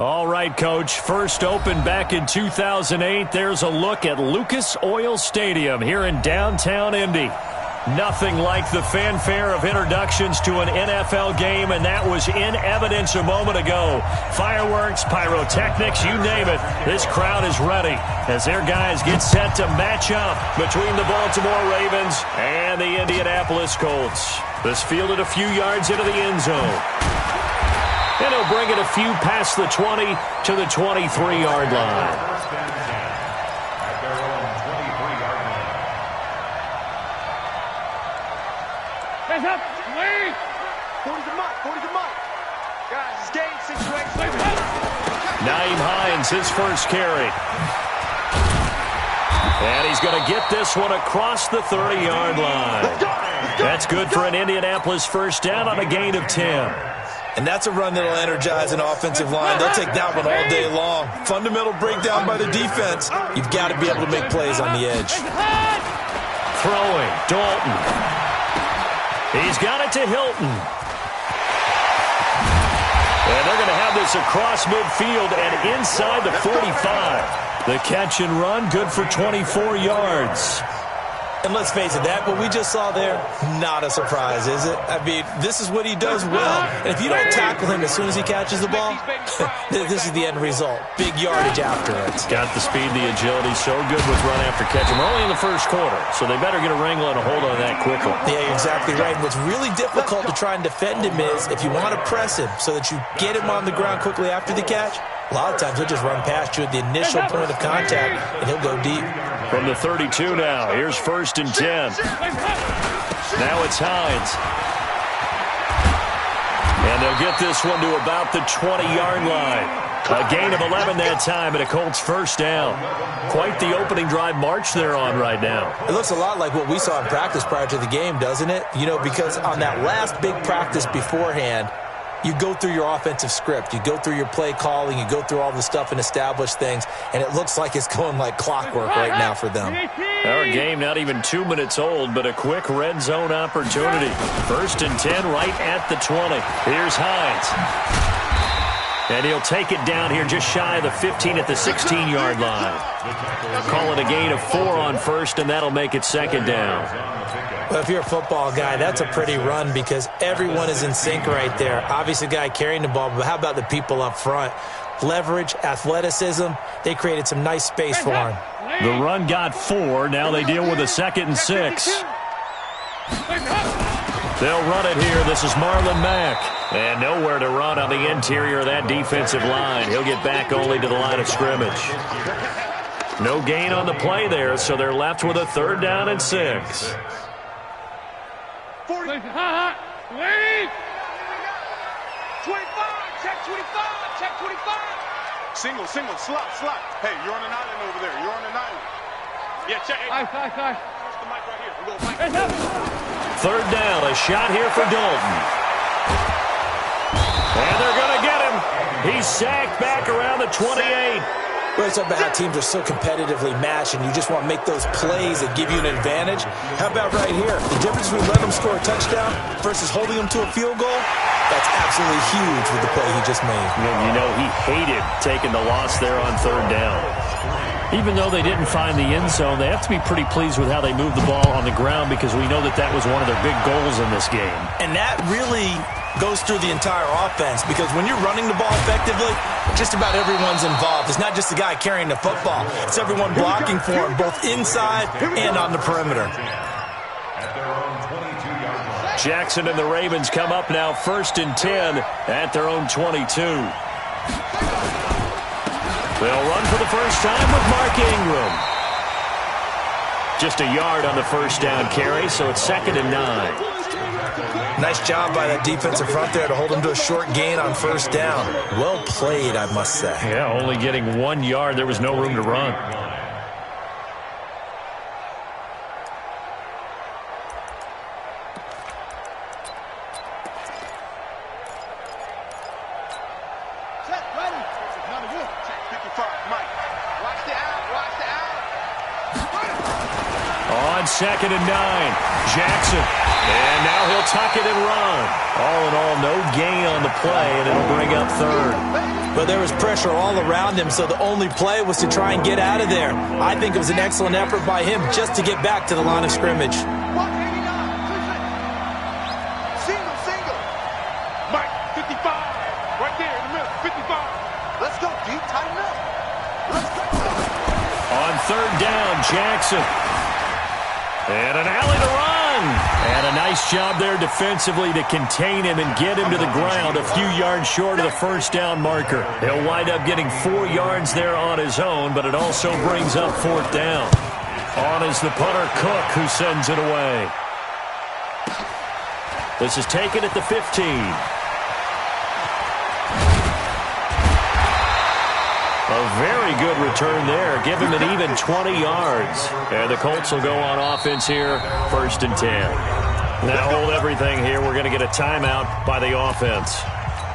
All right, Coach. First opened back in 2008. There's a look at Lucas Oil Stadium here in downtown Indy. Nothing like the fanfare of introductions to an NFL game, and that was in evidence a moment ago. Fireworks, pyrotechnics, you name it. This crowd is ready as their guys get set to match up between the Baltimore Ravens and the Indianapolis Colts. This fielded a few yards into the end zone. And he'll bring it a few past the 20 to the 23-yard line. Hands up, wait! 40's a mutt, 40's a mutt. Guys, it's game situation. Naeem Hines, his first carry. And he's going to get this one across the 30-yard line. That's good for an Indianapolis first down on a gain of 10. And that's a run that'll energize an offensive line. They'll take that one all day long. Fundamental breakdown by the defense. You've got to be able to make plays on the edge. Throwing, Dalton. He's got it to Hilton. And they're going to have this across midfield and inside the 45. The catch and run, good for 24 yards. And let's face it, that what we just saw there, not a surprise, is it? I mean, this is what he does well. And if you don't tackle him as soon as he catches the ball, this is the end result. Big yardage after it. Got the speed, the agility, so good with run after catch. And we're only in the first quarter, so they better get a wrangle and a hold on that quickly. Yeah, you're exactly right. And what's really difficult to try and defend him is if you want to press him so that you get him on the ground quickly after the catch, a lot of times he'll just run past you at the initial point of contact, and he'll go deep. From the 32 now, here's 1st and 10. Now it's Hines. And they'll get this one to about the 20-yard line. A gain of 11 that time and a Colts first down. Quite the opening drive march they're on right now. It looks a lot like what we saw in practice prior to the game, doesn't it? You know, because on that last big practice beforehand, you go through your offensive script. You go through your play calling. You go through all the stuff and establish things. And it looks like it's going like clockwork right now for them. Our game not even 2 minutes old, but a quick red zone opportunity. 1st and 10 right at the 20. Here's Hines. And he'll take it down here just shy of the 15 at the 16-yard line. Call it a gain of 4 on 1st, and that'll make it 2nd down. Well, if you're a football guy, that's a pretty run because everyone is in sync right there. Obviously, the guy carrying the ball, but how about the people up front? Leverage, athleticism, they created some nice space for him. The run got 4. Now they deal with a 2nd and 6. They'll run it here. This is Marlon Mack. And nowhere to run on the interior of that defensive line. He'll get back only to the line of scrimmage. No gain on the play there, so they're left with a 3rd down and 6. 40. Wait. 25, check 25, check 25. Single, slot. Hey, you're on an island over there. You're on an island. Yeah, check. Hey. Push the mic right here. We'll go mic. 3rd down, a shot here for Dalton. And they're going to get him. He's sacked back around the 28. Well, it's about how teams are so competitively matched, and you just want to make those plays that give you an advantage. How about right here? The difference between letting them score a touchdown versus holding them to a field goal, that's absolutely huge with the play he just made. You know, he hated taking the loss there on 3rd down. Even though they didn't find the end zone, they have to be pretty pleased with how they moved the ball on the ground because we know that that was one of their big goals in this game. And that really goes through the entire offense because when you're running the ball effectively, just about everyone's involved. It's not just the guy carrying the football. It's everyone blocking for him, both inside and on the perimeter. Jackson and the Ravens come up now 1st and 10 at their own 22. They'll run for the first time with Mark Ingram. Just a yard on the first down carry, so it's 2nd and 9. Nice job by that defensive front there to hold him to a short gain on 1st down. Well played, I must say. Yeah, only getting 1 yard. There was no room to run. Check, ready. Not a good. Check 55, Mike. Watch the out. On 2nd and 9, Jackson. And now he'll tuck it and run. All in all, no gain on the play, and it'll bring up 3rd. But there was pressure all around him, so the only play was to try and get out of there. I think it was an excellent effort by him just to get back to the line of scrimmage. Single. Mike, 55. Right there in the middle, 55. Let's go, D. Tighten up. Let's go. On third down, Jackson. And an alley to run. And a nice job there defensively to contain him and get him to the ground a few yards short of the first down marker. He'll wind up getting 4 yards there on his own, but it also brings up fourth down. On is the punter, Cook, who sends it away. This is taken at the 15. A very good return there. Give him an even 20 yards. And the Colts will go on offense here, 1st and 10. Now hold everything here. We're going to get a timeout by the offense.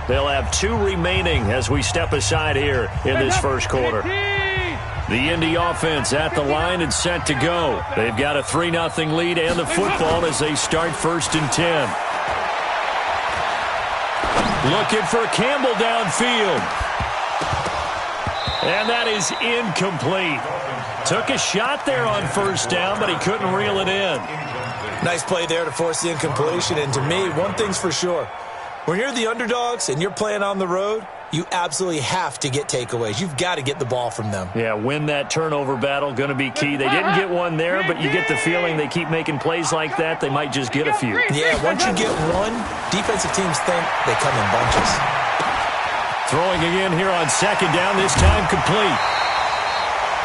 They'll have 2 remaining as we step aside here in this first quarter. The Indy offense at the line and set to go. They've got a 3-0 lead and the football as they start 1st and 10. Looking for Campbell downfield. And that is incomplete. Took a shot there on first down, but he couldn't reel it in. Nice play there to force the incompletion. And to me, one thing's for sure. When you're the underdogs and you're playing on the road, you absolutely have to get takeaways. You've got to get the ball from them. Yeah, win that turnover battle, going to be key. They didn't get one there, but you get the feeling they keep making plays like that, they might just get a few. Yeah, once you get one, defensive teams think they come in bunches. Throwing again here on second down, this time complete.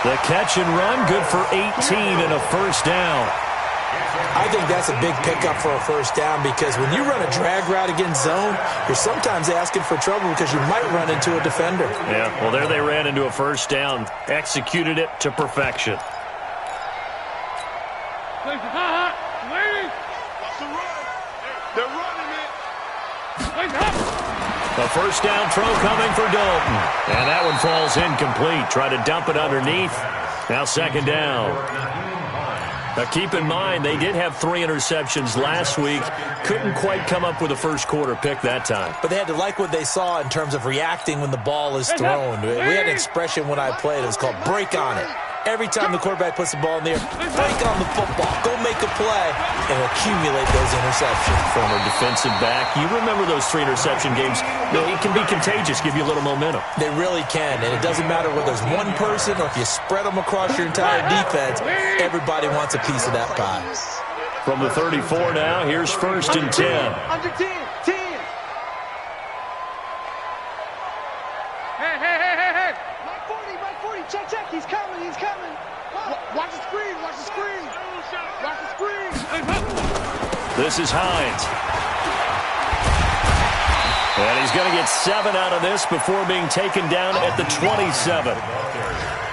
The catch and run, good for 18 and a first down. I think that's a big pickup for a first down because when you run a drag route against zone, you're sometimes asking for trouble because you might run into a defender. Yeah, well, there they ran into a first down. Executed it to perfection. They're running it. The first down throw coming for Dalton. And that one falls incomplete. Try to dump it underneath. Now second down. Now keep in mind, they did have 3 interceptions last week. Couldn't quite come up with a first quarter pick that time. But they had to like what they saw in terms of reacting when the ball is thrown. We had an expression when I played. It was called break on it. Every time the quarterback puts the ball in the air, break on the football. Go make a play and accumulate those interceptions. Former defensive back. You remember those 3 interception games. It can be contagious, give you a little momentum. They really can, and it doesn't matter whether there's one person or if you spread them across your entire defense, everybody wants a piece of that pie. From the 34 now, here's 1st and 10. Under 10. Hey. Mike 40. Check. He's coming. Watch the screen. This is Hines. And he's going to get 7 out of this before being taken down at the 27.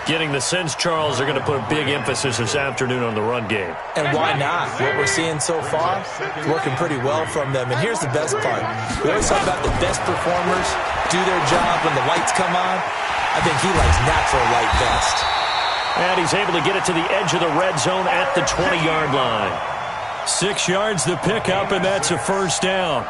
Getting the sense, Charles, they're going to put a big emphasis this afternoon on the run game. And why not? What we're seeing so far is working pretty well from them. And here's the best part. We always talk about the best performers do their job when the lights come on. I think he likes natural light best. And he's able to get it to the edge of the red zone at the 20-yard line. 6 yards the pickup, and that's a first down.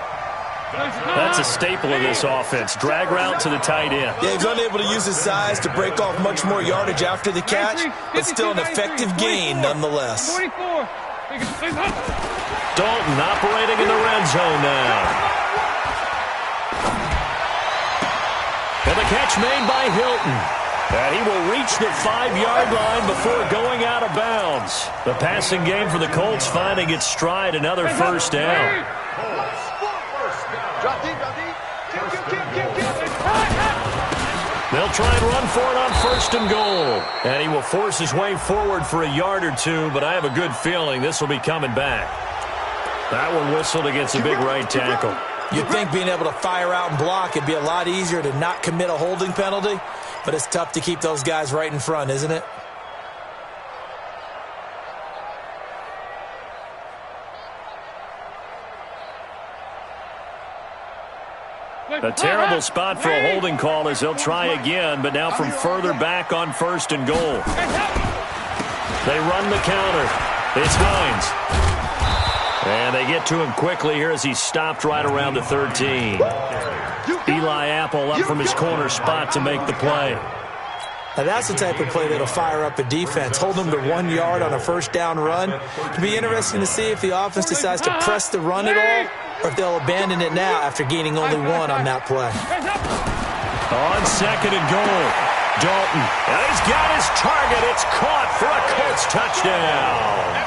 That's a staple of this offense. Drag route to the tight end. Yeah, he's unable to use his size to break off much more yardage after the catch, but still an effective gain nonetheless. Dalton operating in the red zone now. And the catch made by Hilton. And he will reach the 5-yard line before going out of bounds. The passing game for the Colts finding its stride, another first down. They'll try and run for it on 1st and goal. And he will force his way forward for a yard or two, but I have a good feeling this will be coming back. That one whistled against a big right tackle. You'd think being able to fire out and block it'd be a lot easier to not commit a holding penalty, but it's tough to keep those guys right in front, isn't it? A terrible spot for a holding call as they'll try again, but now from further back on 1st and goal. They run the counter. It's Hines. And they get to him quickly here as he's stopped right around the 13. Eli Apple up from his corner spot to make the play. Now that's the type of play that'll fire up a defense. Hold them to 1 yard on a first down run. It'll be interesting to see if the offense decides to press the run at all, or if they'll abandon it now after gaining only 1 on that play. On 2nd and goal, Dalton. And he's got his target. It's caught for a Colts touchdown.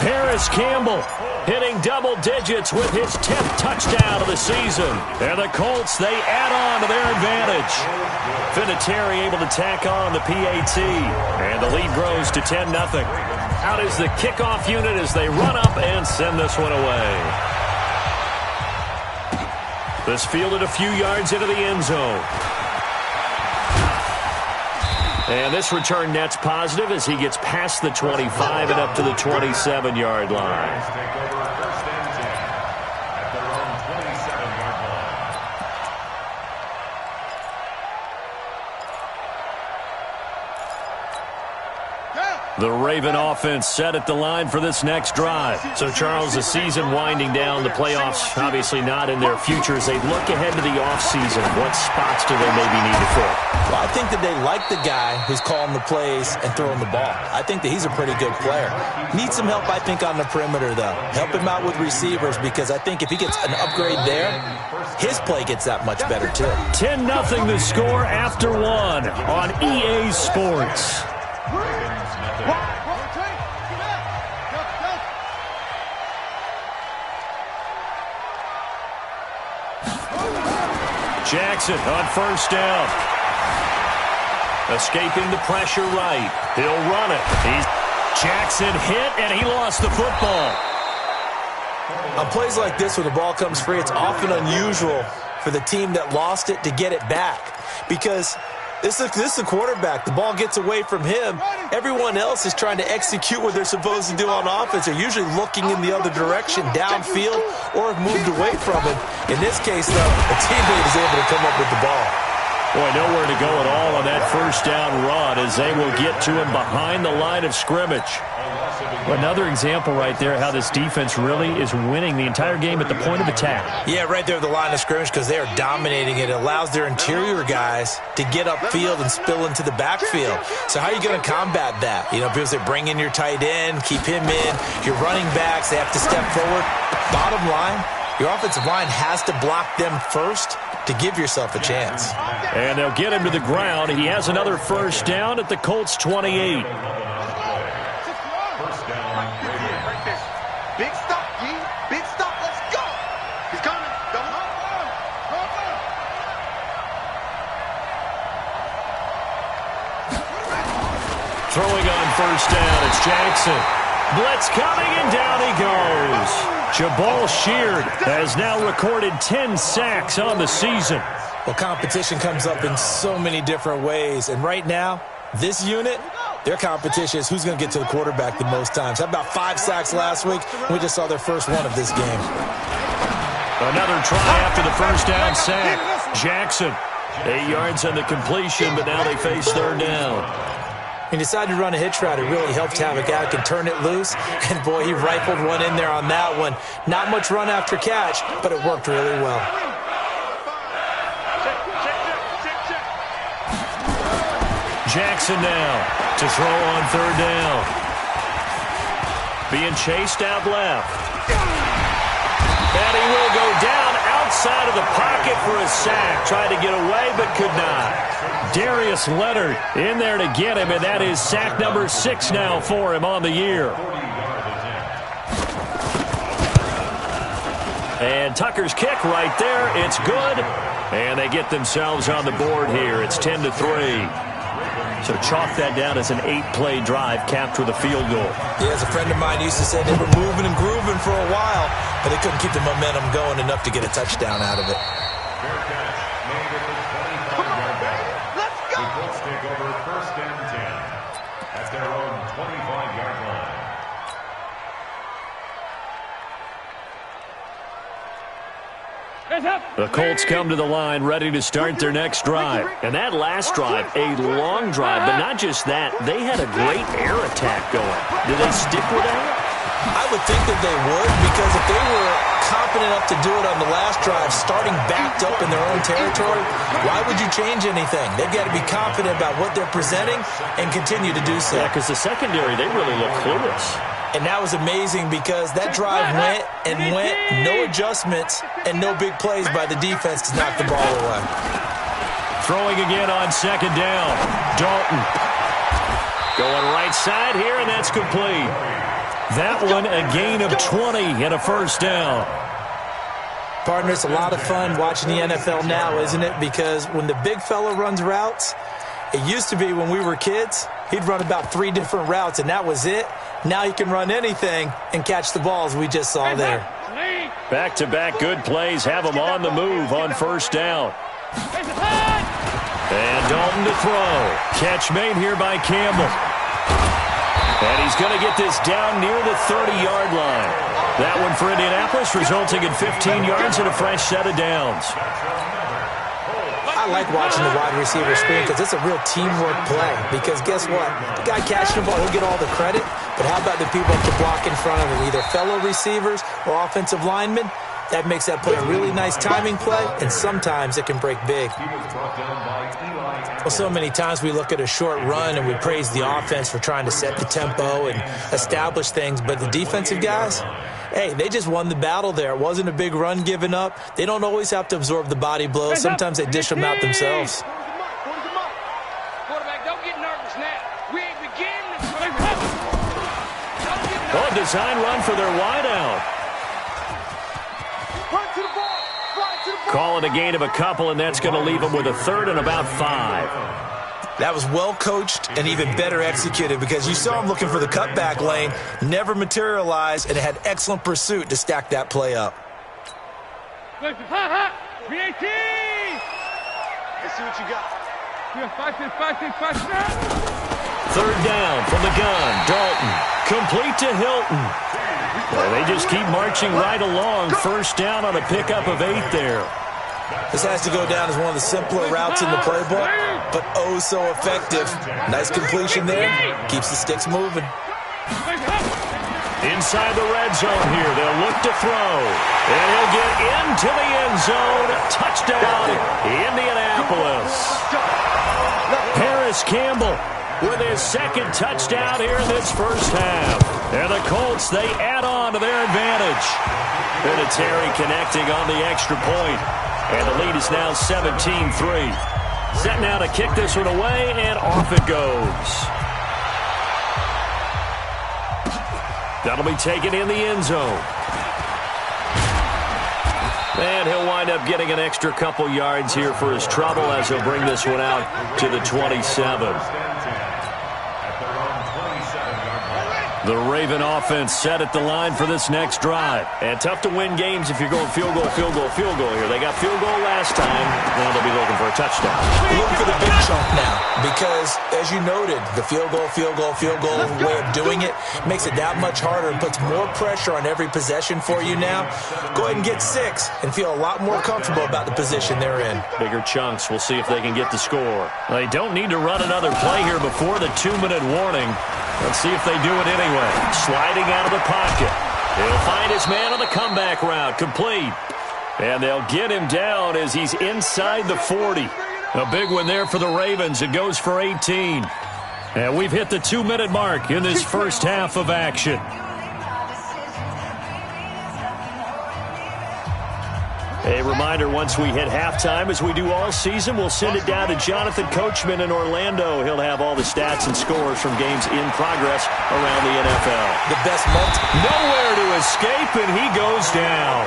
Paris Campbell hitting double digits with his 10th touchdown of the season. And the Colts, they add on to their advantage. Vinatieri able to tack on the PAT. And the lead grows to 10-0. Out is the kickoff unit as they run up and send this one away. This fielded a few yards into the end zone. And this return net's positive as he gets past the 25 and up to the 27-yard line. The Raven offense set at the line for this next drive. So, Charles, the season winding down, the playoffs obviously not in their future. As they look ahead to the offseason, what spots do they maybe need to fill? Well, I think that they like the guy who's calling the plays and throwing the ball. I think that he's a pretty good player. Needs some help, I think, on the perimeter, though. Help him out with receivers, because I think if he gets an upgrade there, his play gets that much better, too. 10-0 the score after 1 on EA Sports. Jackson on first down. Escaping the pressure right. He'll run it. Jackson hit, and he lost the football. On plays like this where the ball comes free, it's often unusual for the team that lost it to get it back, because this is the quarterback. The ball gets away from him. Everyone else is trying to execute what they're supposed to do on offense. They're usually looking in the other direction, downfield, or have moved away from it. In this case, though, a teammate is able to come up with the ball. Boy, nowhere to go at all on that first down run as they will get to him behind the line of scrimmage. Another example right there how this defense really is winning the entire game at the point of attack. Yeah, right there at the line of scrimmage, because they are dominating it. It allows their interior guys to get upfield and spill into the backfield. So how are you going to combat that? You know, because they bring in your tight end, keep him in. Your running backs, they have to step forward. Bottom line, your offensive line has to block them first to give yourself a chance. And they'll get him to the ground. He has another first down at the Colts 28. Big stop, G. Big stop. Let's go. He's coming. Double up. Throwing on first down, it's Jackson. Blitz coming, and down he goes. Jabal Sheard has now recorded 10 sacks on the season. Well, competition comes up in so many different ways. And right now, this unit, their competition is who's going to get to the quarterback the most times. How about 5 sacks last week? We just saw their first one of this game. Another try after the first down sack. Jackson, 8 yards on the completion, but now they face third down. He decided to run a hitch route. It really helped to have a guy who can turn it loose. And, boy, he rifled one in there on that one. Not much run after catch, but it worked really well. Jackson now to throw on third down. Being chased out left. And he will go down outside of the pocket for a sack. Tried to get away, but could not. Darius Leonard in there to get him, and that is sack number 6 now for him on the year. And Tucker's kick right there. It's good. And they get themselves on the board here. It's 10-3. So chalk that down as an 8-play drive capped with a field goal. Yeah, as a friend of mine used to say, they were moving and grooving for a while, but they couldn't keep the momentum going enough to get a touchdown out of it. Let's go. The Colts take over first and 10 at their own 25-yard line. The Colts come to the line ready to start their next drive. And that last drive, a long drive, but not just that. They had a great air attack going. Did they stick with that? I would think that they would, because if they were confident enough to do it on the last drive, starting backed up in their own territory, why would you change anything? They've got to be confident about what they're presenting and continue to do so. Yeah, because the secondary, they really look clueless. And that was amazing because that drive went and went, no adjustments and no big plays by the defense to knock the ball away. Throwing again on second down. Dalton going right side here, and that's complete. That one, a gain of 20 and a first down. Partner, it's a lot of fun watching the NFL now, isn't it? Because when the big fella runs routes, it used to be when we were kids, he'd run about 3 different routes, and that was it. Now he can run anything and catch the balls we just saw there. Back-to-back good plays have him on the move on first down. And Dalton to throw. Catch made here by Campbell. And he's going to get this down near the 30-yard line. That one for Indianapolis, resulting in 15 yards and a fresh set of downs. I like watching the wide receiver screen because it's a real teamwork play. Because guess what? The guy catching the ball, he'll get all the credit. But how about the people to block in front of him, either fellow receivers or offensive linemen? That makes that play a really nice timing play, and sometimes it can break big. Well, so many times we look at a short run and we praise the offense for trying to set the tempo and establish things, but the defensive guys, hey, they just won the battle there. It wasn't a big run given up. They don't always have to absorb the body blows. Sometimes they dish them out themselves. Quarterback, don't get nervous now. We ain't beginning. Oh, a design run for their wideout. Call it a gain of a couple, and that's going to leave them with a third and about 5. That was well coached and even better executed because you saw him looking for the cutback lane, never materialized, and it had excellent pursuit to stack that play up. Let's see what you got. Third down from the gun. Dalton. Complete to Hilton. Well, they just keep marching right along. First down on a pickup of 8 there. This has to go down as one of the simpler routes in the playbook, but oh so effective. Nice completion there. Keeps the sticks moving. Inside the red zone here. They'll look to throw. And he'll get into the end zone. Touchdown, Indianapolis. Paris Campbell with his second touchdown here in this first half. And the Colts, they add on to their advantage. Vinatieri connecting on the extra point. And the lead is now 17-3. Set now to kick this one away, and off it goes. That'll be taken in the end zone. And he'll wind up getting an extra couple yards here for his trouble as he'll bring this one out to the 27. The Raven offense set at the line for this next drive. And tough to win games if you're going field goal, field goal, field goal here. They got field goal last time. Now they'll be looking for a touchdown. Looking for the big chunk now because, as you noted, the field goal way of doing it makes it that much harder and puts more pressure on every possession for you now. Go ahead and get 6 and feel a lot more comfortable about the position they're in. Bigger chunks. We'll see if they can get the score. They don't need to run another play here before the 2-minute warning. Let's see if they do it anyway. Sliding out of the pocket. He'll find his man on the comeback route. Complete. And they'll get him down as he's inside the 40. A big one there for the Ravens. It goes for 18. And we've hit the 2-minute mark in this first half of action. A reminder, once we hit halftime, as we do all season, we'll send it down to Jonathan Coachman in Orlando. He'll have all the stats and scores from games in progress around the NFL. The best month. Nowhere to escape, and he goes down.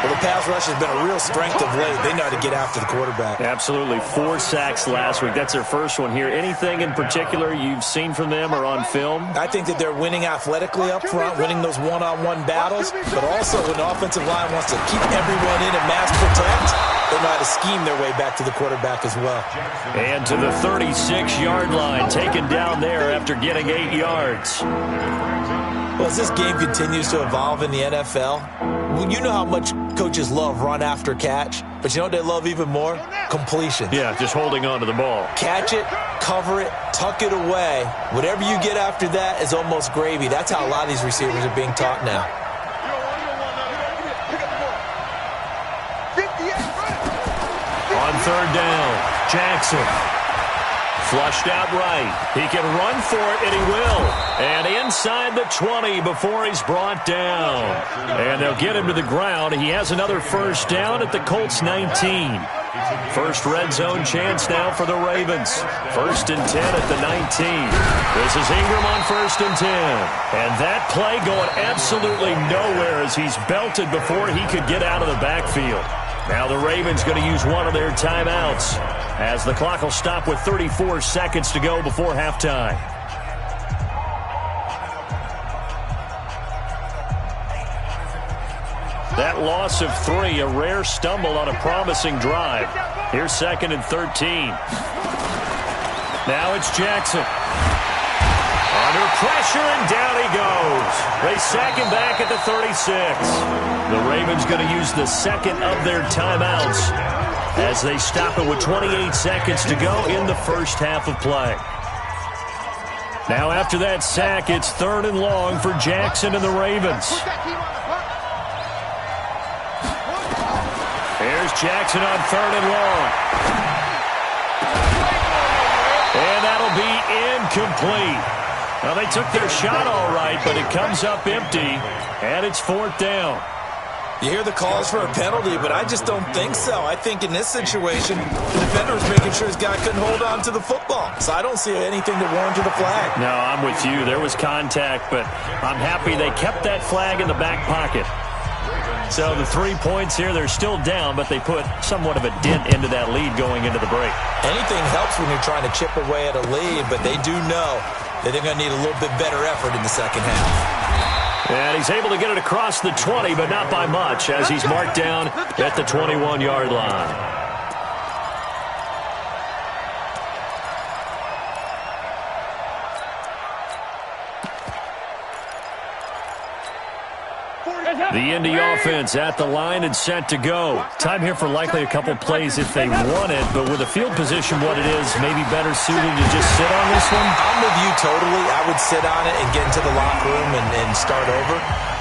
Well, the pass rush has been a real strength of late. They know how to get after the quarterback. Absolutely. 4 sacks last week. That's their first one here. Anything in particular you've seen from them or on film? I think that they're winning athletically up front, winning those one-on-one battles, but also when the offensive line wants to keep everyone in and mass protect, they know how to scheme their way back to the quarterback as well. And to the 36-yard line, taken down there after getting 8 yards. Well, as this game continues to evolve in the NFL, you know how much coaches love run after catch, but you know what they love even more? Completion. Yeah, just holding on to the ball. Catch it, cover it, tuck it away. Whatever you get after that is almost gravy. That's how a lot of these receivers are being taught now. On third down, Jackson. Flushed out right. He can run for it, and he will. And inside the 20 before he's brought down. And they'll get him to the ground. He has another first down at the Colts 19. First red zone chance now for the Ravens. 1st and 10 at the 19. This is Ingram on 1st and 10. And that play going absolutely nowhere as he's belted before he could get out of the backfield. Now the Ravens going to use one of their timeouts as the clock will stop with 34 seconds to go before halftime. That loss of 3, a rare stumble on a promising drive. Here's 2nd and 13. Now it's Jackson. Under pressure, and down he goes. They sack him back at the 36. The Ravens going to use the second of their timeouts as they stop it with 28 seconds to go in the first half of play. Now after that sack, it's 3rd and long for Jackson and the Ravens. Here's Jackson on 3rd and long. And that'll be incomplete. Well, they took their shot all right, but it comes up empty, and it's 4th down. You hear the calls for a penalty, but I just don't think so. I think in this situation, the defender was making sure his guy couldn't hold on to the football. So I don't see anything that warranted a flag. No, I'm with you. There was contact, but I'm happy they kept that flag in the back pocket. So the 3 points here, they're still down, but they put somewhat of a dent into that lead going into the break. Anything helps when you're trying to chip away at a lead, but they do know that they're going to need a little bit better effort in the second half. And he's able to get it across the 20, but not by much, as he's marked down at the 21-yard line. The Indy offense at the line and set to go. Time here for likely a couple plays if they want it, but with the field position what it is, maybe better suited to just sit on this one? I'm with you totally. I would sit on it and get into the locker room and start over.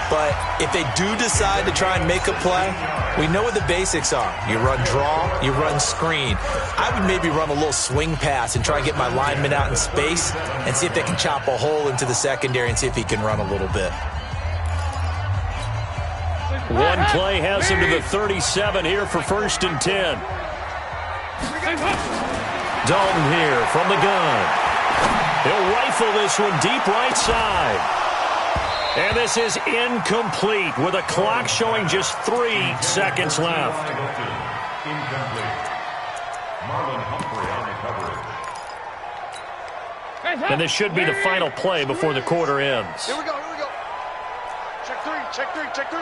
But if they do decide to try and make a play, we know what the basics are. You run draw, you run screen. I would maybe run a little swing pass and try and get my lineman out in space and see if they can chop a hole into the secondary and see if he can run a little bit. One play has him to the 37 here for 1st and 10. Dalton here from the gun. He'll rifle this one deep right side. And this is incomplete with a clock showing just 3 seconds left. And this should be the final play before the quarter ends. Here we go, here we go. Check 3, check 3, check 3.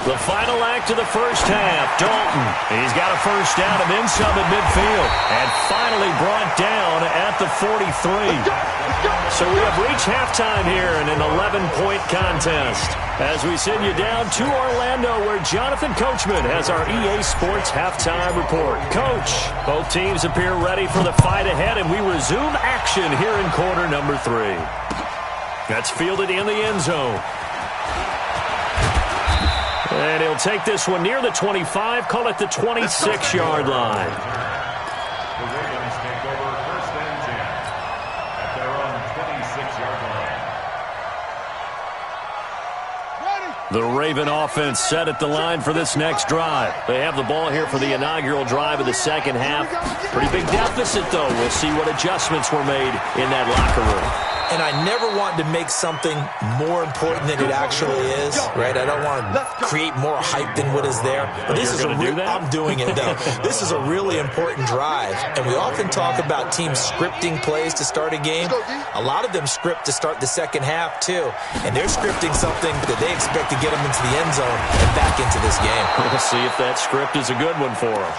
The final act of the first half, Dalton. He's got a first down and then some at midfield. And finally brought down at the 43. So we have reached halftime here in an 11-point contest. As we send you down to Orlando, where Jonathan Coachman has our EA Sports halftime report. Coach, both teams appear ready for the fight ahead, and we resume action here in quarter number 3. That's fielded in the end zone. And he'll take this one near the 25, call it the 26-yard line. The Ravens take over 1st and 10 at their own 26-yard line. The Raven offense set at the line for this next drive. They have the ball here for the inaugural drive of the second half. Pretty big deficit, though. We'll see what adjustments were made in that locker room. And I never want to make something more important than it actually is, right? I don't want to create more hype than what is there. But this is I'm doing it, though. This is a really important drive. And we often talk about teams scripting plays to start a game. A lot of them script to start the second half, too. And they're scripting something that they expect to get them into the end zone and back into this game. We'll see if that script is a good one for them.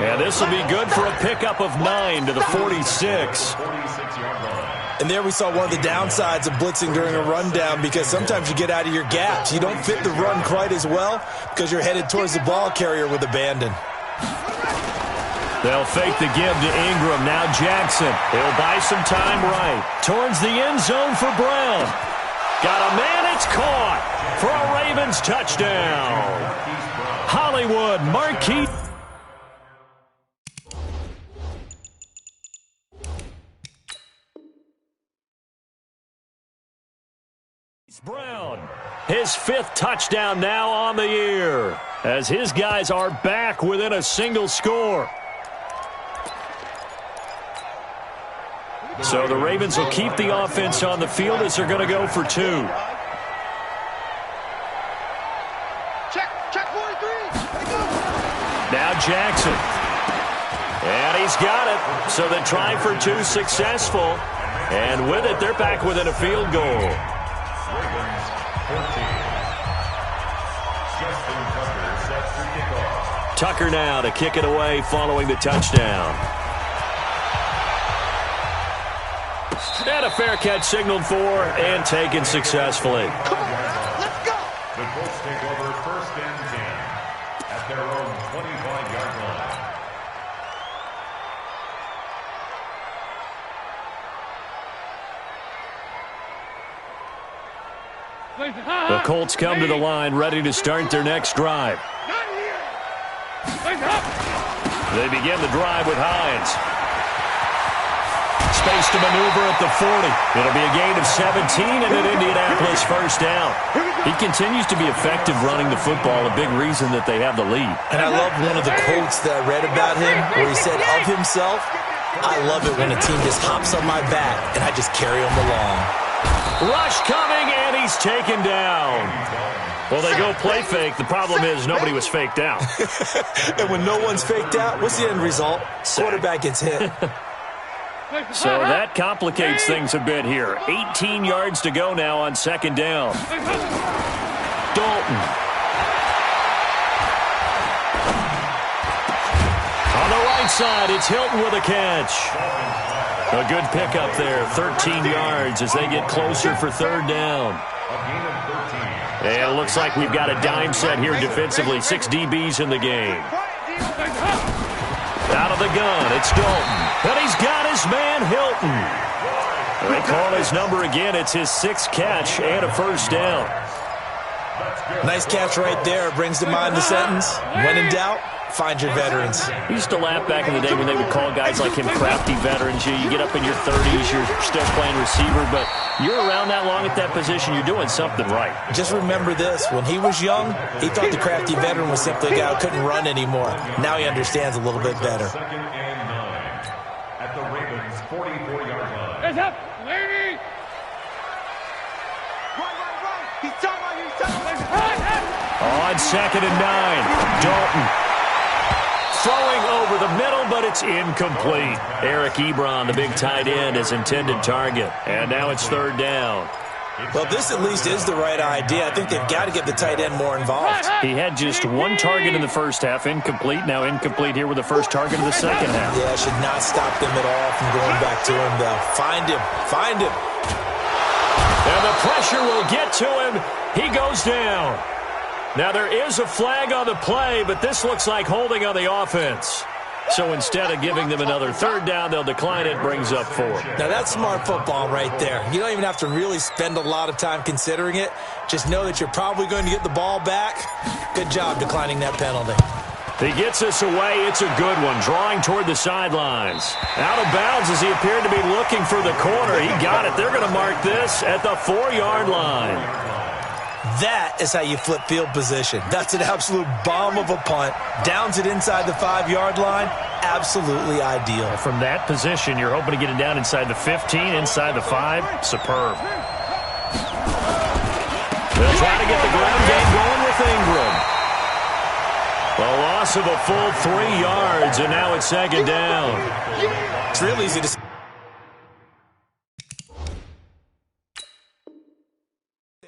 And this will be good for a pickup of 9 to the 46. And there we saw one of the downsides of blitzing during a rundown, because sometimes you get out of your gaps. You don't fit the run quite as well because you're headed towards the ball carrier with abandon. They'll fake the give to Ingram. Now Jackson. He'll buy some time right. Towards the end zone for Brown. Got a man. It's caught for a Ravens touchdown. Hollywood Marquis. Brown, his 5th touchdown now on the year, as his guys are back within a single score. So the Ravens will keep the offense on the field as they're going to go for 2. Check 43. Now Jackson. And he's got it. So the try for 2 successful. And with it, they're back within a field goal. Ravens 14. Justin Tucker sets the kickoff. Tucker now to kick it away following the touchdown. And a fair catch signaled for and taken successfully. Come on, let's go. The Colts take over 1st and 10 at their own 25-yard line. The Colts come to the line ready to start their next drive. They begin the drive with Hines. Space to maneuver at the 40. It'll be a gain of 17 and an Indianapolis 1st down. He continues to be effective running the football, a big reason that they have the lead. And I love one of the quotes that I read about him where he said of himself, "I love it when a team just hops on my back and I just carry them along." Rush coming, and he's taken down. Well, they go play fake. The problem is nobody was faked out. And when no one's faked out, what's the end result? Quarterback gets hit. So that complicates things a bit here. 18 yards to go now on 2nd down. Dalton. On the right side, it's Hilton with a catch. A good pickup there, 13 yards as they get closer for 3rd down. And it looks like we've got a dime set here defensively. 6 DBs in the game. Out of the gun, it's Dalton. And he's got his man, Hilton. They call his number again. It's his 6th catch and a 1st down. Nice catch right there. Brings to mind the sentence, when in doubt, find your veterans. We used to laugh back in the day when they would call guys like him crafty veterans. You get up in your 30s, you're still playing receiver, but you're around that long at that position, you're doing something right. Just remember this. When he was young, he thought the crafty veteran was simply a guy who couldn't run anymore. Now he understands a little bit better. 2nd and 9 at the Ravens 44-yard line. Hands up, lady. Right. He's talking. On 2nd and 9, Dalton. Throwing over the middle, but it's incomplete. Eric Ebron, the big tight end, his intended target. And now it's 3rd down. Well, this at least is the right idea. I think they've got to get the tight end more involved. He had just 1 target in the 1st half, incomplete. Now incomplete here with the 1st target of the 2nd half. Yeah, should not stop them at all from going back to him, though. Find him. And the pressure will get to him. He goes down. Now there is a flag on the play, but this looks like holding on the offense. So instead of giving them another 3rd down, they'll decline it, brings up 4. Now that's smart football right there. You don't even have to really spend a lot of time considering it. Just know that you're probably going to get the ball back. Good job declining that penalty. He gets us away. It's a good one, drawing toward the sidelines. Out of bounds as he appeared to be looking for the corner. He got it. They're going to mark this at the 4-yard line. That is how you flip field position. That's an absolute bomb of a punt. Downs it inside the 5-yard line. Absolutely ideal. From that position, you're hoping to get it down inside the 15, inside the 5. Superb. They'll try to get the ground game going with Ingram. A loss of a full 3 yards, and now it's 2nd down. It's real easy to see.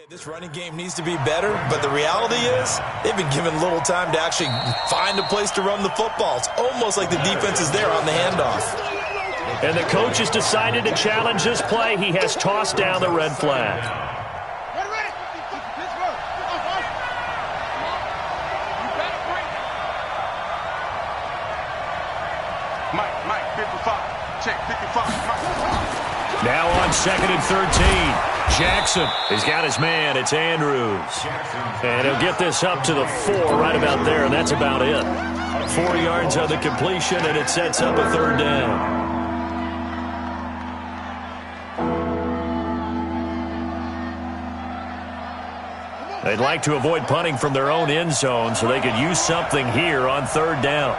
This running game needs to be better, but the reality is they've been given little time to actually find a place to run the football. It's almost like the defense is there on the handoff. The And the coach has decided to challenge this play. He has tossed down the red flag. Mike, 55. Check, 55. Now on 2nd and 13. Jackson has got his man. It's Andrews. And he'll get this up to the 4 right about there, and that's about it. 4 yards on the completion, and it sets up a 3rd down. They'd like to avoid punting from their own end zone so they could use something here on 3rd down.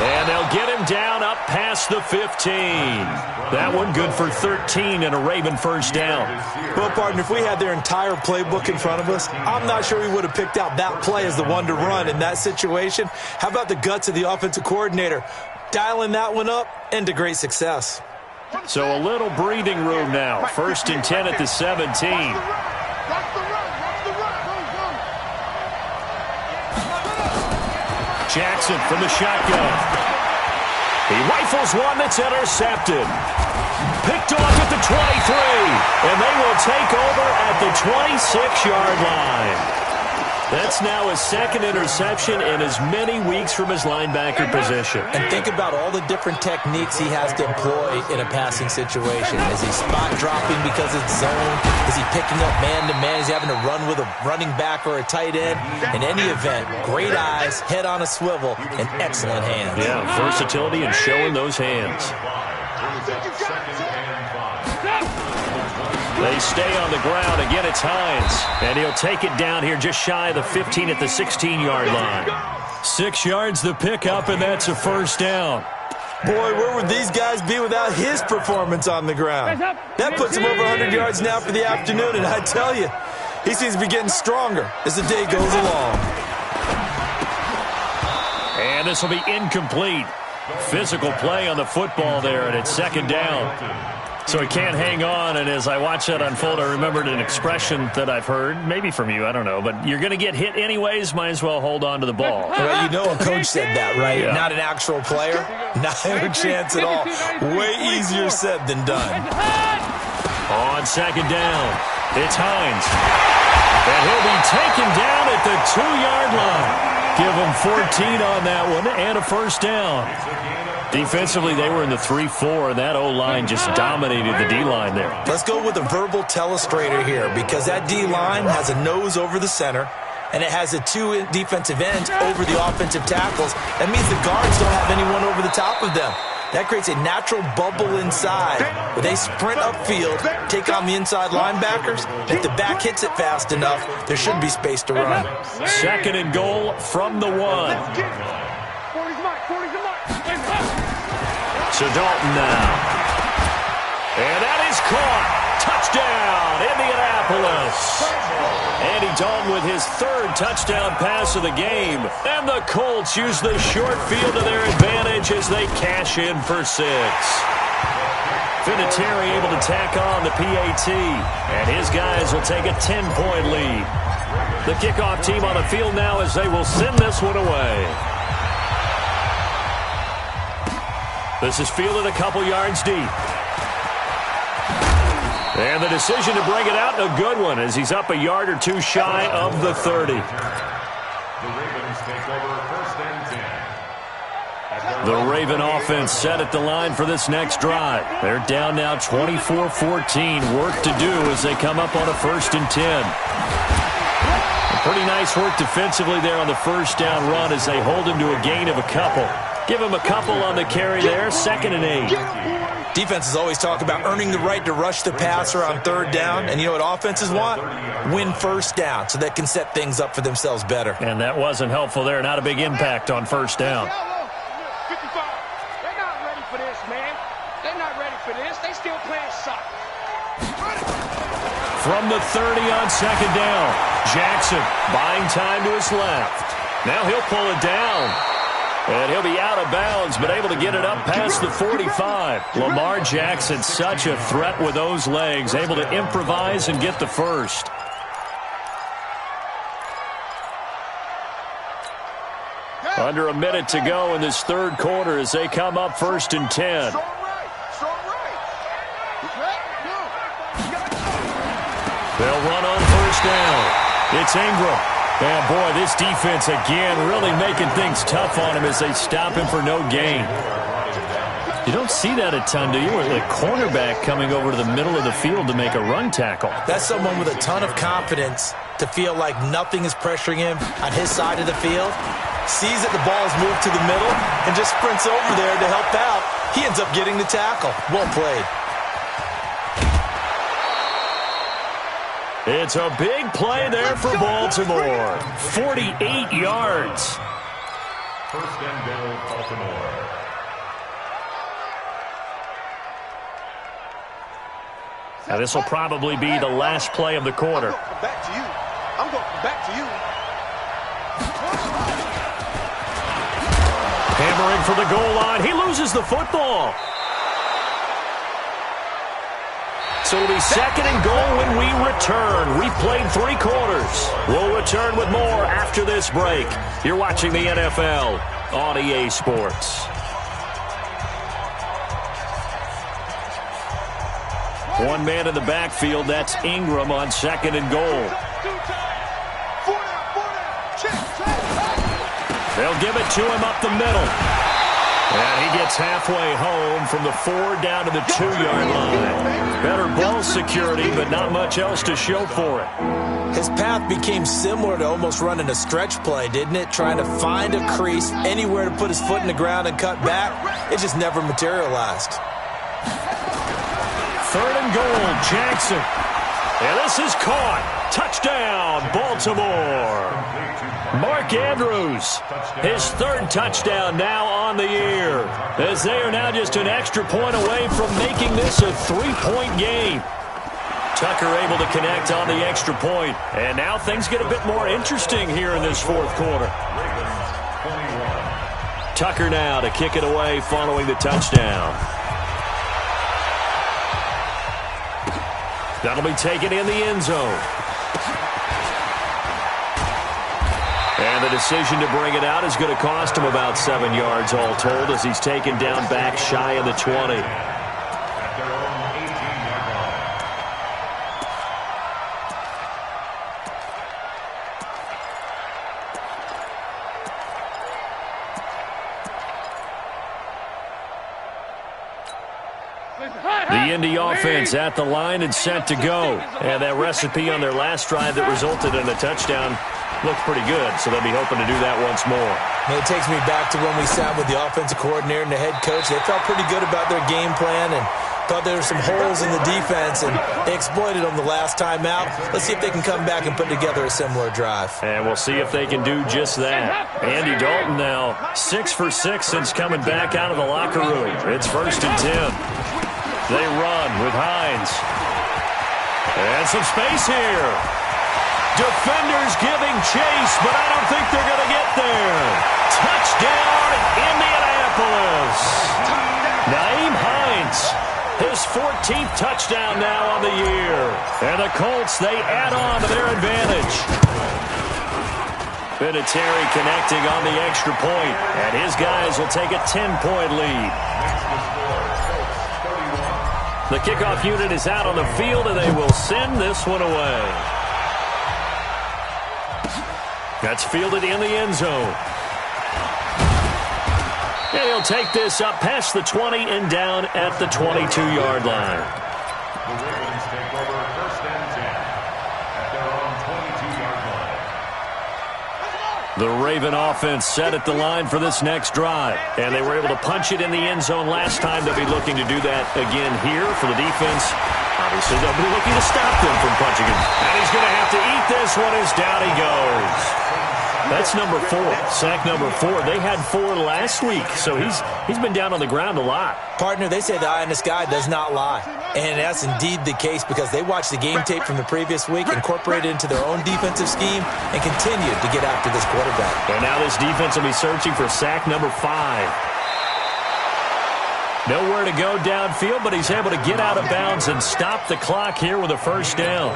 And they'll get him down up past the 15. That one good for 13 and a Raven 1st down. Well, partner, if we had their entire playbook in front of us, I'm not sure we would have picked out that play as the one to run in that situation. How about the guts of the offensive coordinator? Dialing that one up into great success. So a little breathing room now. 1st and 10 at the 17. Jackson from the shotgun. He rifles one that's intercepted. Picked off at the 23. And they will take over at the 26-yard line. That's now his 2nd interception in as many weeks from his linebacker position. And think about all the different techniques he has to employ in a passing situation. Is he spot dropping because it's zone? Is he picking up man-to-man? Is he having to run with a running back or a tight end? In any event, great eyes, head on a swivel, and excellent hands. Yeah, versatility and showing those hands. They stay on the ground. Again, it's Hines. And he'll take it down here just shy of the 15 at the 16-yard line. 6 yards the pickup, and that's a 1st down. Boy, where would these guys be without his performance on the ground? That puts him over 100 yards now for the afternoon, and I tell you, he seems to be getting stronger as the day goes along. And this will be incomplete. Physical play on the football there, and it's 2nd down. So he can't hang on, and as I watch that unfold, I remembered an expression that I've heard, maybe from you, I don't know, but you're going to get hit anyways, might as well hold on to the ball. Well, you know a coach said that, right? Yeah. Not an actual player. Not a chance at all. Way easier said than done. On 2nd down, it's Hines. And he'll be taken down at the 2-yard line. Give him 14 on that one and a 1st down. Defensively, they were in the 3-4, and that O-line just dominated the D-line there. Let's go with a verbal telestrator here because that D-line has a nose over the center, and it has a 2 defensive ends over the offensive tackles. That means the guards don't have anyone over the top of them. That creates a natural bubble inside where they sprint upfield, take on the inside linebackers. If the back hits it fast enough, there should be space to run. 2nd and goal from the 1. So Dalton now. And that is caught. Touchdown, Indianapolis. Andy Dalton with his 3rd touchdown pass of the game. And the Colts use the short field to their advantage as they cash in for 6. Vinatieri able to tack on the PAT. And his guys will take a 10-point lead. The kickoff team on the field now as they will send this one away. This is fielded a couple yards deep. And the decision to bring it out, a good one, as he's up a yard or 2 shy of the 30. The Ravens take over 1st and 10. The Raven offense set at the line for this next drive. They're down now 24-14. Work to do as they come up on a 1st and 10. Pretty nice work defensively there on the 1st down run as they hold him to a gain of a couple. Give him a couple on the carry there, 2nd and 8. Defenses always talk about earning the right to rush the passer on 3rd down. And you know what offenses want? Win 1st down so they can set things up for themselves better. And that wasn't helpful there. Not a big impact on 1st down. 55. They're not ready for this, man. They're not ready for this. They still playing soccer. From the 30 on 2nd down, Jackson buying time to his left. Now he'll pull it down. And he'll be out of bounds, but able to get it up past the 45. Lamar Jackson, such a threat with those legs, able to improvise and get the 1st. Under a minute to go in this third quarter as they come up 1st and 10. They'll run on 1st down. It's Ingram. And, boy, this defense, again, really making things tough on him as they stop him for no gain. You don't see that a ton, do you? With a cornerback coming over to the middle of the field to make a run tackle. That's someone with a ton of confidence to feel like nothing is pressuring him on his side of the field. Sees that the ball is moved to the middle and just sprints over there to help out. He ends up getting the tackle. Well played. It's a big play there for Baltimore. 48 yards. 1st and goal, Baltimore. Now this will probably be the last play of the quarter. Back to you. I'm going back to you. Hammering for the goal line. He loses the football. So it'll be 2nd and goal when we return. We've played 3 quarters. We'll return with more after this break. You're watching the NFL on EA Sports. One man in the backfield. That's Ingram on 2nd and goal. They'll give it to him up the middle. And he gets halfway home from the 4 down to the 2-yard line. Better ball security, but not much else to show for it. His path became similar to almost running a stretch play, didn't it? Trying to find a crease, anywhere to put his foot in the ground and cut back. It just never materialized. 3rd and goal, Jackson. And this is caught. Touchdown, Baltimore. Mark Andrews, his 3rd touchdown now on the year, as they are now just an extra point away from making this a 3-point game. Tucker able to connect on the extra point, and now things get a bit more interesting here in this 4th quarter. Tucker now to kick it away following the touchdown. That'll be taken in the end zone. And the decision to bring it out is going to cost him about 7 yards all told as he's taken down back shy of the 20. The Indy offense at the line and set to go. And that recipe on their last drive that resulted in a touchdown looked pretty good, so they'll be hoping to do that once more. And it takes me back to when we sat with the offensive coordinator and the head coach. They felt pretty good about their game plan and thought there were some holes in the defense, and they exploited them the last time out. Let's see if they can come back and put together a similar drive. And we'll see if they can do just that. Andy Dalton now 6 for 6 since coming back out of the locker room. It's 1st and 10. They run with Hines. And some space here. Defenders giving chase, but I don't think they're going to get there. Touchdown, Indianapolis. Naeem Hines, his 14th touchdown now on the year. And the Colts, they add on to their advantage. Vinatieri connecting on the extra point, and his guys will take a 10-point lead. The kickoff unit is out on the field, and they will send this one away. That's fielded in the end zone. And he'll take this up past the 20 and down at the 22-yard line. The Ravens take over 1st and 10 at their own 22-yard line. The Raven offense set at the line for this next drive. And they were able to punch it in the end zone last time. They'll be looking to do that again here for the defense. Obviously, they'll be looking to stop them from punching it. And he's going to have to eat this one as down he goes. That's number 4, sack number 4. They had 4 last week, so he's been down on the ground a lot. Partner, they say the eye in the sky does not lie. And that's indeed the case because they watched the game tape from the previous week, incorporated it into their own defensive scheme, and continued to get after this quarterback. And now this defense will be searching for sack number 5. Nowhere to go downfield, but he's able to get out of bounds and stop the clock here with a first down.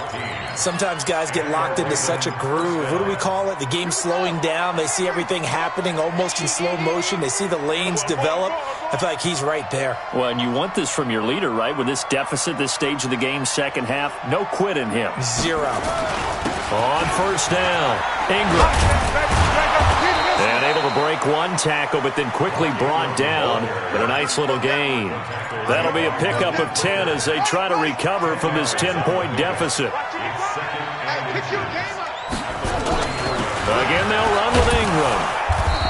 Sometimes guys get locked into such a groove. What do we call it? The game slowing down. They see everything happening almost in slow motion. They see the lanes develop. I feel like he's right there. Well, and you want this from your leader, right? With this deficit, this stage of the game, second half, no quit in him. 0. On first down, Ingram. And able to break one tackle, but then quickly brought down. But a nice little gain. That'll be a pickup of 10 as they try to recover from this 10-point deficit. Again, they'll run with Ingram.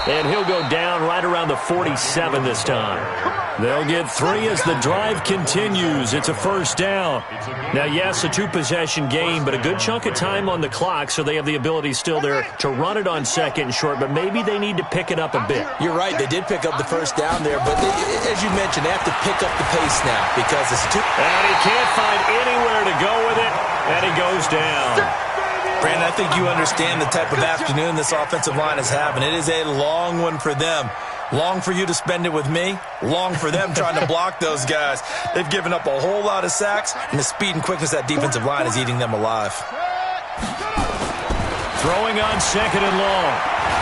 And he'll go down right around the 47 this time. They'll get 3 as the drive continues. It's a first down. Now, yes, a 2-possession game, but a good chunk of time on the clock, so they have the ability still there to run it on second and short, but maybe they need to pick it up a bit. You're right. They did pick up the first down there, but as you mentioned, they have to pick up the pace now because it's too... And he can't find anywhere to go with it, and he goes down. Brandon, I think you understand the type of afternoon this offensive line is having. It is a long one for them. Long for you to spend it with me. Long for them trying to block those guys. They've given up a whole lot of sacks, and the speed and quickness of that defensive line is eating them alive. Throwing on second and long.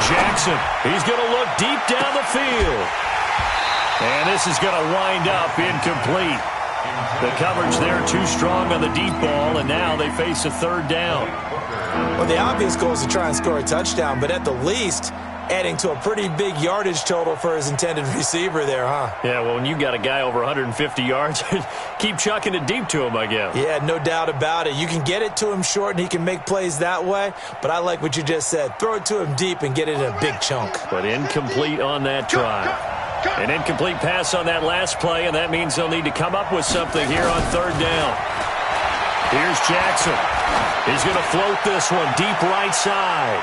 Jackson, he's going to look deep down the field. And this is going to wind up incomplete. The coverage there too strong on the deep ball, and now they face a third down. Well, the obvious goal is to try and score a touchdown, but at the least, adding to a pretty big yardage total for his intended receiver there, huh? Yeah, well, when you got a guy over 150 yards, keep chucking it deep to him, I guess. Yeah, no doubt about it. You can get it to him short, and he can make plays that way, but I like what you just said. Throw it to him deep and get it in a big chunk. But incomplete on that try. An incomplete pass on that last play, and that means they'll need to come up with something here on third down. Here's Jackson. He's going to float this one deep right side.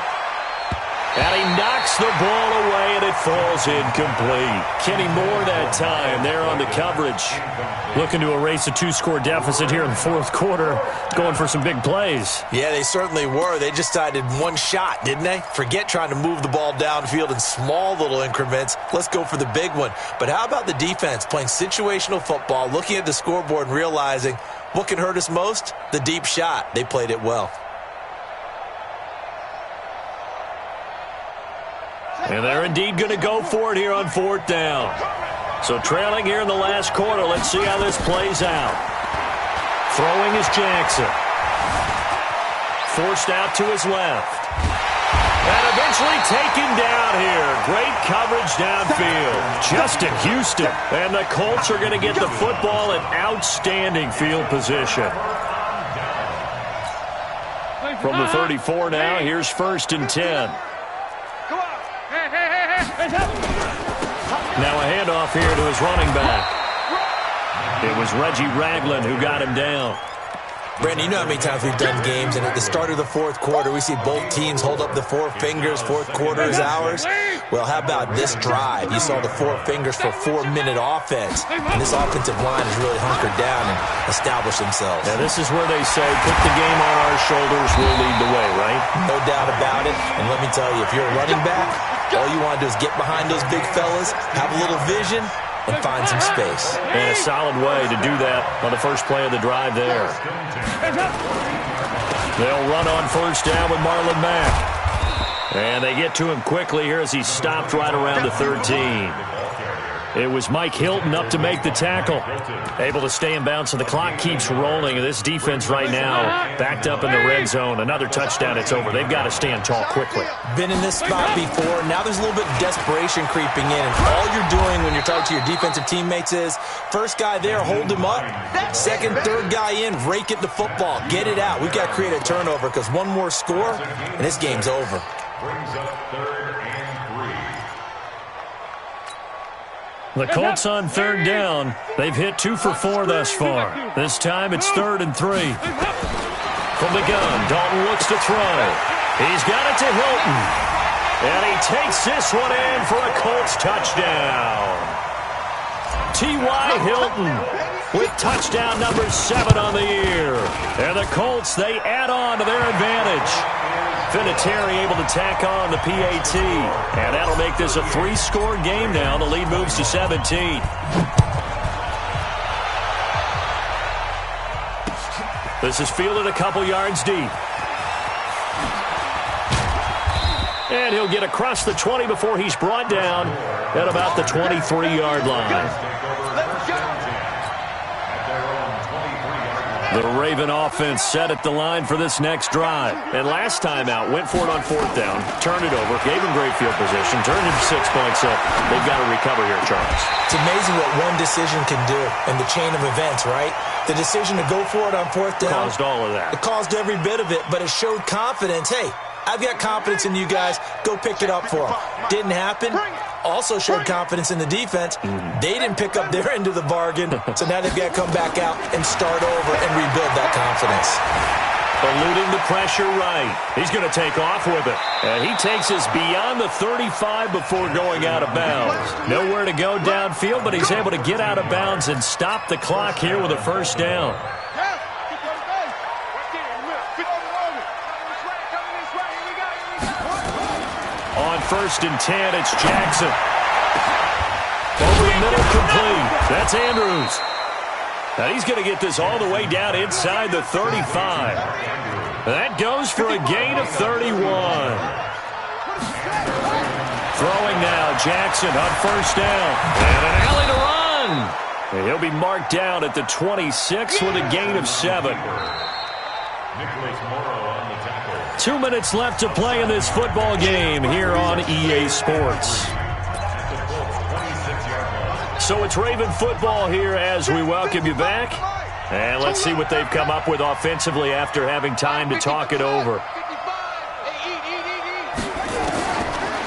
And he knocks the ball away, and it falls incomplete. Kenny Moore that time there on the coverage. Looking to erase a 2-score deficit here in the fourth quarter. Going for some big plays. Yeah, they certainly were. They just decided one shot, didn't they? Forget trying to move the ball downfield in small little increments. Let's go for the big one. But how about the defense playing situational football, looking at the scoreboard and realizing what can hurt us most? The deep shot. They played it well. And they're indeed going to go for it here on fourth down. So trailing here in the last quarter. Let's see how this plays out. Throwing is Jackson. Forced out to his left. And eventually taken down here. Great coverage downfield. Justin Houston. And the Colts are going to get the football in outstanding field position. From the 34 now, here's first and 10. Now a handoff here to his running back. It was Reggie Ragland who got him down. Brandon, you know how many times we've done games, and at the start of the fourth quarter, we see both teams hold up the 4 fingers. Fourth quarter is ours. Well, how about this drive? You saw the 4 fingers for 4-minute offense, and this offensive line has really hunkered down and established themselves. Now, this is where they say, put the game on our shoulders, we'll lead the way, right? No doubt about it, and let me tell you, if you're a running back, all you want to do is get behind those big fellas, have a little vision, and find some space. And a solid way to do that on the first play of the drive there. They'll run on first down with Marlon Mack. And they get to him quickly here as he stopped right around the 13. It was Mike Hilton up to make the tackle. Able to stay in bounds, and the clock keeps rolling. And this defense right now backed up in the red zone. Another touchdown, it's over. They've got to stand tall quickly. Been in this spot before. Now there's a little bit of desperation creeping in. And all you're doing when you're talking to your defensive teammates is, first guy there, hold him up. Second, third guy in, rake at the football. Get it out. We've got to create a turnover because one more score, and this game's over. Brings up 3rd and 3. The Colts on third down. They've hit 2 for 4 thus far. This time it's 3rd and 3. From the gun, Dalton looks to throw. He's got it to Hilton. And he takes this one in for a Colts touchdown. T.Y. Hilton with touchdown number 7 on the year. And the Colts, they add on to their advantage. Vinatieri able to tack on the PAT. And that'll make this a 3-score game now. The lead moves to 17. This is fielded a couple yards deep. And he'll get across the 20 before he's brought down at about the 23-yard line. The Raven offense set at the line for this next drive. And last time out, went for it on fourth down, turned it over, gave him great field position, turned it 6 points. So they've got to recover here, Charles. It's amazing what one decision can do in the chain of events, right? The decision to go for it on fourth down. Caused all of that. It caused every bit of it, but it showed confidence. Hey, I've got confidence in you guys. Go pick it up for them. Didn't happen. Also showed confidence in the defense. They didn't pick up their end of the bargain, so now they've got to come back out and start over and rebuild that confidence. Eluding the pressure right. He's going to take off with it. And he takes us beyond the 35 before going out of bounds. Nowhere to go downfield, but he's able to get out of bounds and stop the clock here with a first down. On 1st and 10, it's Jackson. Over the middle, complete. That's Andrews. Now he's going to get this all the way down inside the 35. That goes for a gain of 31. Throwing now, Jackson on 1st down. And an alley to run. And he'll be marked down at the 26 with a gain of 7. 2 minutes left to play in this football game here on EA Sports. So it's Raven football here as we welcome you back. And let's see what they've come up with offensively after having time to talk it over.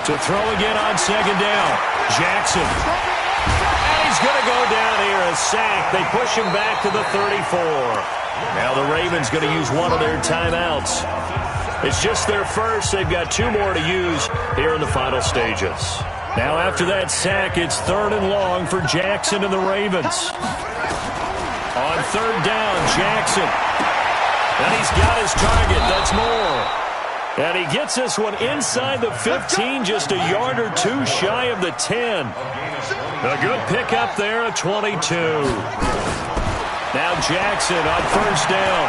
To throw again on 2nd down. Jackson. And he's going to go down here, a sack. They push him back to the 34. Now the Ravens going to use one of their timeouts. It's just their first. They've got 2 more to use here in the final stages. Now after that sack, it's 3rd and long for Jackson and the Ravens. On 3rd down, Jackson. And he's got his target. That's more. And he gets this one inside the 15, just a yard or 2 shy of the 10. A good pickup there, a 22. Now Jackson on 1st down.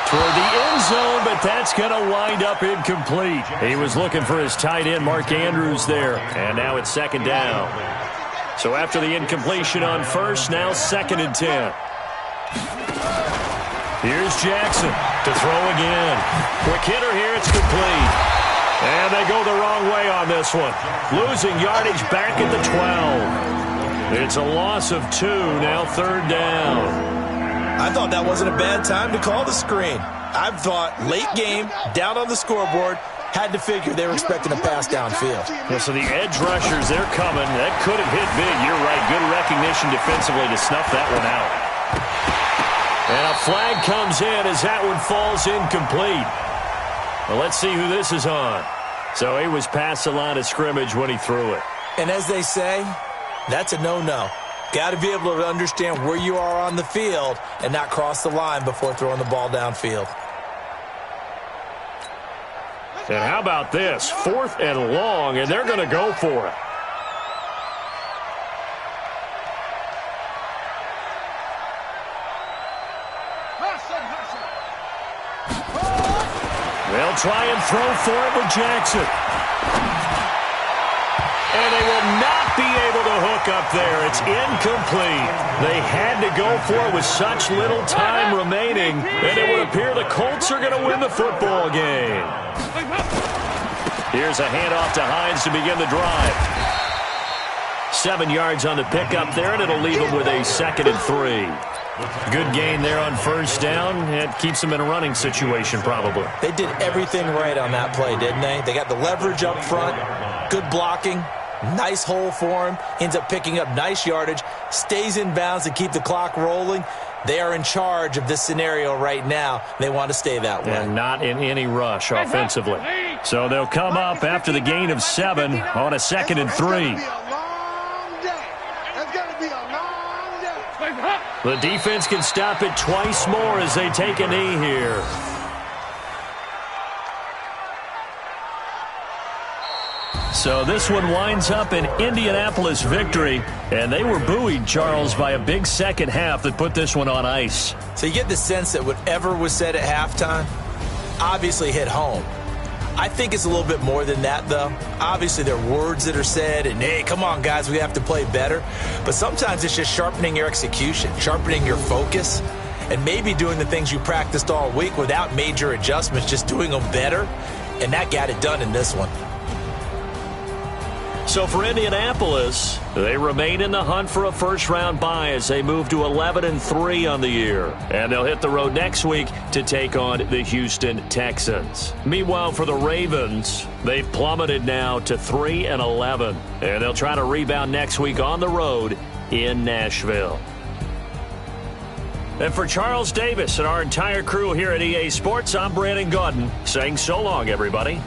Toward the end zone, but that's going to wind up incomplete. He was looking for his tight end, Mark Andrews, there. And now it's 2nd down. So after the incompletion on 1st, now 2nd and 10. Here's Jackson to throw again. Quick hitter here, it's complete. And they go the wrong way on this one. Losing yardage back at the 12. It's a loss of 2, now 3rd down. I thought that wasn't a bad time to call the screen. I thought late game, down on the scoreboard, had to figure they were expecting a pass downfield. Yeah, so the edge rushers, they're coming. That could have hit big. You're right. Good recognition defensively to snuff that one out. And a flag comes in as that one falls incomplete. Well, let's see who this is on. So he was past the line of scrimmage when he threw it. And as they say, that's a no-no. Got to be able to understand where you are on the field and not cross the line before throwing the ball downfield. And how about this? 4th and long, and they're going to go for it. They'll try and throw for it with Jackson. And they will not be able to hook up there. It's incomplete. They had to go for it with such little time remaining, and it would appear the Colts are going to win the football game. Here's a handoff to Hines to begin the drive. 7 yards on the pickup there, and it'll leave them with a 2nd and 3. Good gain there on 1st down. It keeps them in a running situation probably. They did everything right on that play, didn't they? They got the leverage up front, good blocking. Nice hole for him. Ends up picking up nice yardage. Stays in bounds to keep the clock rolling. They are in charge of this scenario right now. They want to stay that way. And not in any rush offensively. So they'll come up after the gain of 7 on a 2nd and 3. The defense can stop it twice more as they take a knee here. So this one winds up an Indianapolis victory, and they were buoyed, Charles, by a big second half that put this one on ice. So you get the sense that whatever was said at halftime obviously hit home. I think it's a little bit more than that, though. Obviously, there are words that are said, and, hey, come on, guys, we have to play better. But sometimes it's just sharpening your execution, sharpening your focus, and maybe doing the things you practiced all week without major adjustments, just doing them better. And that got it done in this one. So for Indianapolis, they remain in the hunt for a first-round bye as they move to 11-3 on the year. And they'll hit the road next week to take on the Houston Texans. Meanwhile, for the Ravens, they've plummeted now to 3-11. And they'll try to rebound next week on the road in Nashville. And for Charles Davis and our entire crew here at EA Sports, I'm Brandon Gaudin saying so long, everybody.